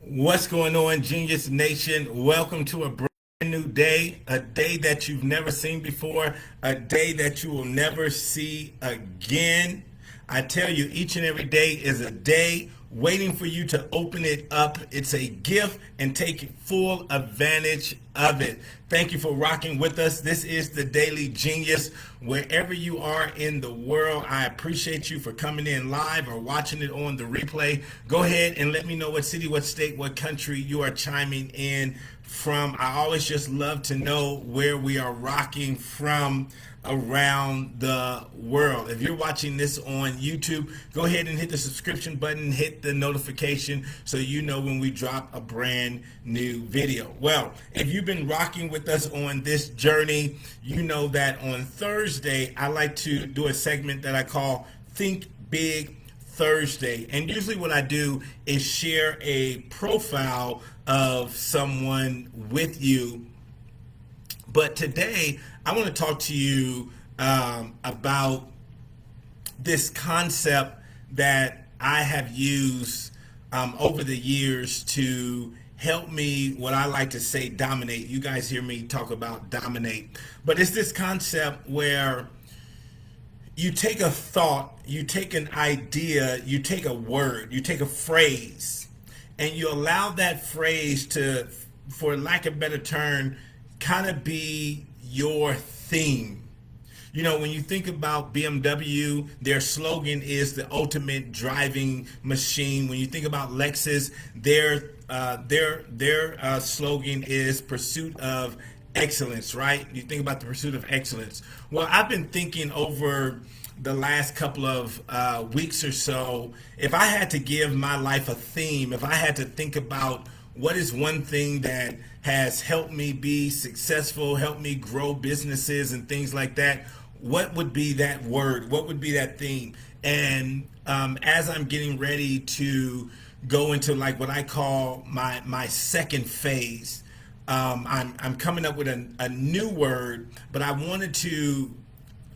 What's going on, Genius Nation? Welcome to a brand new day, a day that you've never seen before, a day that you will never see again. I tell you, each and every day is a day waiting for you to open it up. It's a gift and take full advantage of it. Thank you for rocking with us. This is the Daily Genius. Wherever you are in the world, I appreciate you for coming in live or watching it on the replay. Go ahead and let me know what city, what state, what country you are chiming in from. I always just love to know where we are rocking from around the world. If you're watching this on YouTube, go ahead and hit the subscription button, hit the notification so you know when we drop a brand new video. Well, if you've been rocking with us on this journey, you know that on Thursday, I like to do a segment that I call Think Big Thursday. And usually what I do is share a profile of someone with you. But today, I want to talk to you about this concept that I have used over the years to help me, what I like to say, dominate. You guys hear me talk about dominate. But it's this concept where you take a thought, you take an idea, you take a word, you take a phrase, and you allow that phrase to, for lack of a better term, kind of be your theme. You know, when you think about BMW, their slogan is the ultimate driving machine. When you think about Lexus, their slogan is pursuit of excellence, right? You think about the pursuit of excellence. Well, I've been thinking over the last couple of weeks or so, if I had to give my life a theme, if I had to think about what is one thing that has helped me be successful, helped me grow businesses and things like that, what would be that word? What would be that theme? And as I'm getting ready to go into like what I call my second phase, I'm coming up with a new word, but I wanted to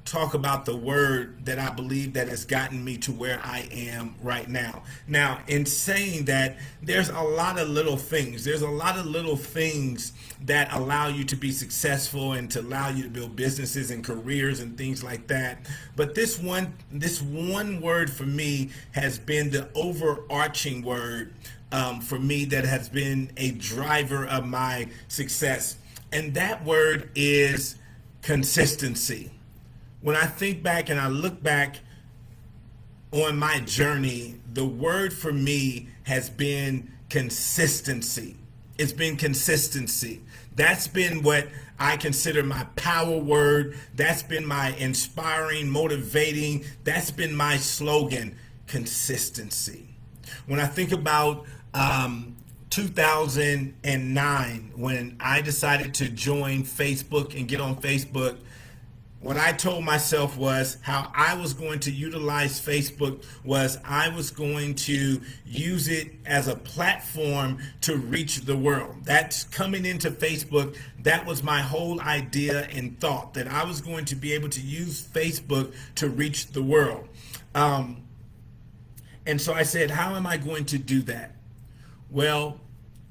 talk about the word that I believe that has gotten me to where I am right now. Now, in saying that, there's a lot of little things. There's a lot of little things that allow you to be successful and to allow you to build businesses and careers and things like that. But this one word for me has been the overarching word for me that has been a driver of my success. And that word is consistency. When I think back and I look back on my journey, the word for me has been consistency. It's been consistency. That's been what I consider my power word. That's been my inspiring, motivating. That's been my slogan, consistency. When I think about 2009, when I decided to join Facebook and get on Facebook, what I told myself was how I was going to utilize Facebook was I was going to use it as a platform to reach the world. That's coming into Facebook. That was my whole idea and thought, that I was going to be able to use Facebook to reach the world. And so I said, how am I going to do that? Well,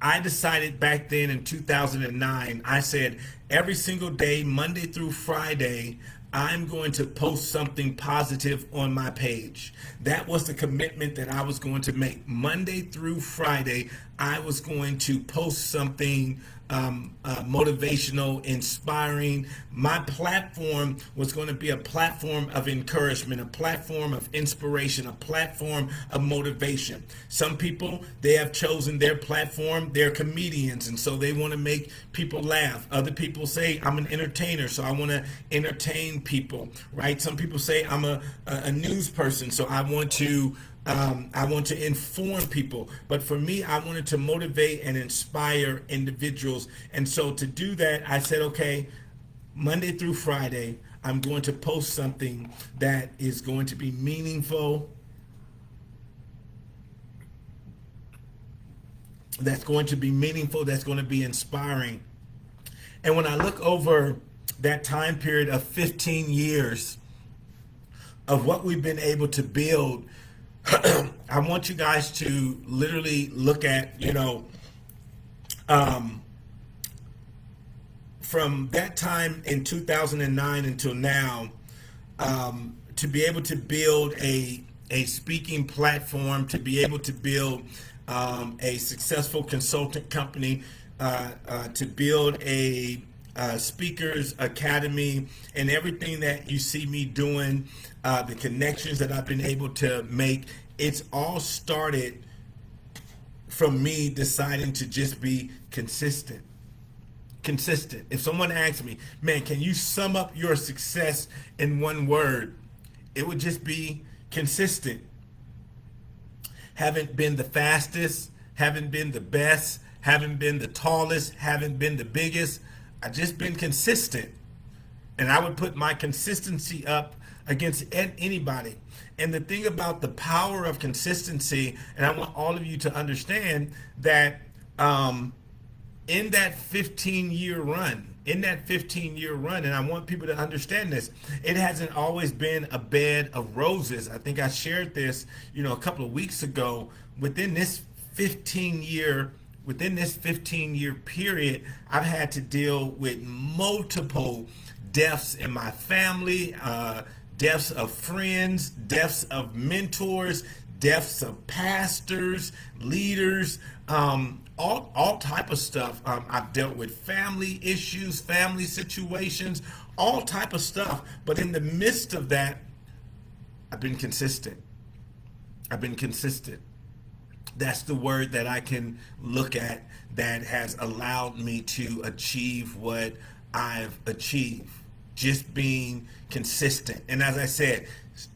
I decided back then in 2009, I said every single day, Monday through Friday, I'm going to post something positive on my page. That was the commitment that I was going to make. Monday through Friday, I was going to post something motivational, inspiring. My platform was going to be a platform of encouragement, a platform of inspiration, a platform of motivation. Some people, they have chosen their platform, they're comedians, and so they want to make people laugh. Other people say, I'm an entertainer, so I want to entertain people, right? Some people say, I'm a news person, so I want to inform people. But for me, I wanted to motivate and inspire individuals. And so to do that, I said, okay, Monday through Friday, I'm going to post something that is going to be meaningful, that's going to be inspiring. And when I look over that time period of 15 years of what we've been able to build, I want you guys to literally look at, um, from that time in 2009 until now, to be able to build a speaking platform, to be able to build a successful consultant company, to build a speakers academy, and everything that you see me doing, the connections that I've been able to make, it's all started from me deciding to just be consistent. Consistent. If someone asks me, man, can you sum up your success in one word? It would just be consistent. Haven't been the fastest, haven't been the best, haven't been the tallest, haven't been the biggest. I've just been consistent. And I would put my consistency up against anybody. And the thing about the power of consistency, and I want all of you to understand that in that 15-year run, and I want people to understand this, it hasn't always been a bed of roses. I think I shared this, a couple of weeks ago. Within this 15-year period, I've had to deal with multiple deaths in my family, deaths of friends, deaths of mentors, deaths of pastors, leaders, all type of stuff. I've dealt with family issues, family situations, all type of stuff. But in the midst of that, I've been consistent. That's the word that I can look at that has allowed me to achieve what I've achieved. Just being consistent. And as I said,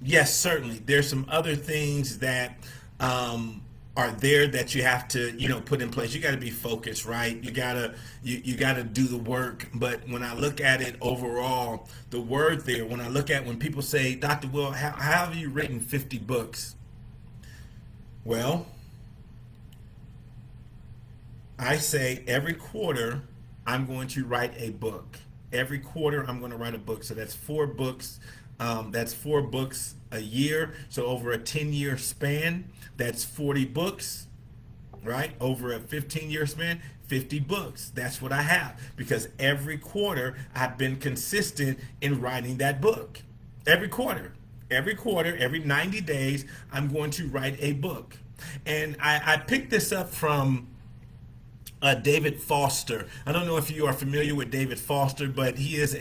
yes, certainly there's some other things that are there that you have to, put in place. You got to be focused, right? You gotta do the work. But when I look at it overall, the word there, when people say, Dr. Will, how have you written 50 books? Well, I say every quarter I'm going to write a book. Every quarter I'm going to write a book. So that's 4 books. That's 4 books a year. So over a 10-year span, that's 40 books, right? Over a 15-year span, 50 books. That's what I have, because every quarter I've been consistent in writing that book. Every quarter, every 90 days, I'm going to write a book. And I picked this up from David Foster. I don't know if you are familiar with David Foster, but he is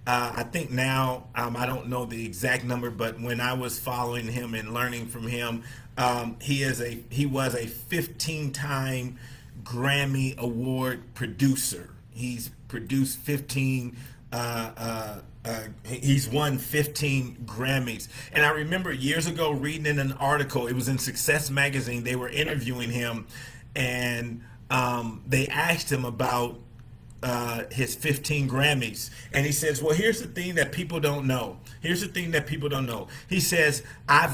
I think now, I don't know the exact number, but when I was following him and learning from him, he was a 15-time Grammy Award producer. He's produced 15. He's won 15 Grammys. And I remember years ago reading in an article. It was in Success Magazine. They were interviewing him, and they asked him about his 15 Grammys. And he says, well, here's the thing that people don't know. He says, at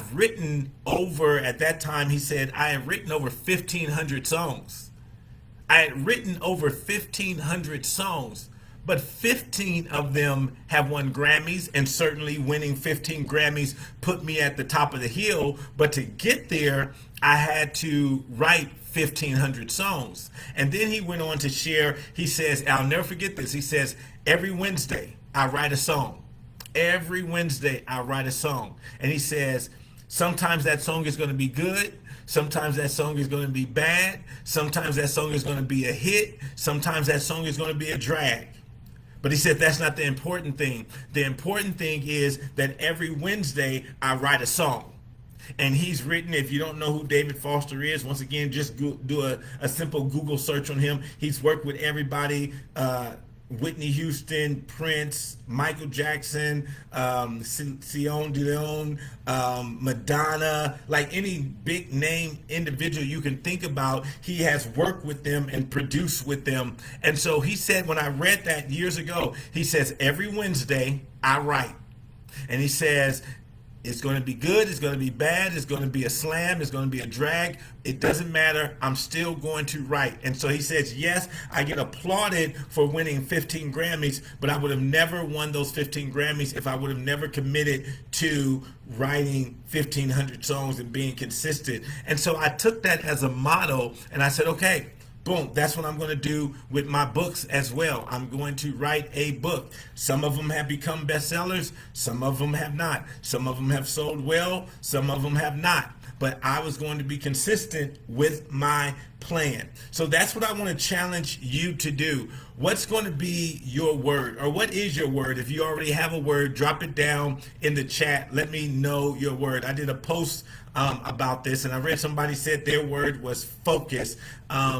that time, he said, I have written over 1,500 songs. I had written over 1,500 songs, but 15 of them have won Grammys, and certainly winning 15 Grammys put me at the top of the hill. But to get there, I had to write 1,500 songs. And then he went on to share, he says, I'll never forget this. He says, every Wednesday I write a song. Every Wednesday I write a song. And he says, sometimes that song is going to be good. Sometimes that song is going to be bad. Sometimes that song is going to be a hit. Sometimes that song is going to be a drag. But he said that's not the important thing. The important thing is that every Wednesday I write a song. And he's written, if you don't know who David Foster is, once again, just do a simple Google search on him. He's worked with everybody, Whitney Houston, Prince, Michael Jackson, Celine Dion, Madonna, like any big name individual you can think about, he has worked with them and produced with them. And so he said, when I read that years ago, he says, every Wednesday I write. And he says, It's going to be good. It's going to be bad. It's going to be a slam. It's going to be a drag. It doesn't matter. I'm still going to write. And so he says, yes, I get applauded for winning 15 Grammys, but I would have never won those 15 Grammys if I would have never committed to writing 1,500 songs and being consistent. And so I took that as a motto and I said, okay, boom, that's what I'm going to do with my books as well. I'm going to write a book. Some of them have become bestsellers. Some of them have not. Some of them have sold well. Some of them have not. But I was going to be consistent with my plan. So that's what I want to challenge you to do. What's going to be your word, or what is your word? If you already have a word, drop it down in the chat. Let me know your word. I did a post about this, and I read somebody said their word was focus.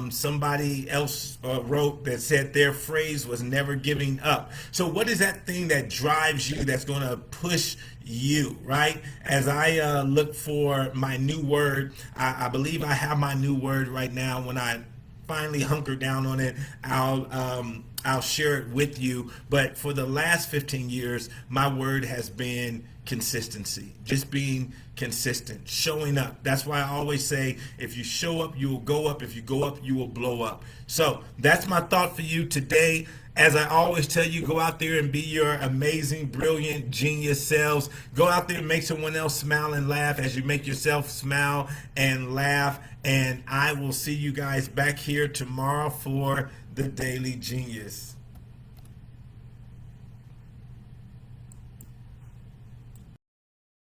Somebody else wrote that said their phrase was never giving up. So what is that thing that drives you, that's going to push you, right? As I look for my new word, I believe I have my new word right now. When I finally hunker down on it, I'll share it with you. But for the last 15 years, my word has been consistency. Just being consistent, showing up. That's why I always say, if you show up, you will go up. If you go up, you will blow up. So that's my thought for you today. As I always tell you, go out there and be your amazing, brilliant, genius selves. Go out there and make someone else smile and laugh as you make yourself smile and laugh. And I will see you guys back here tomorrow for the Daily Genius.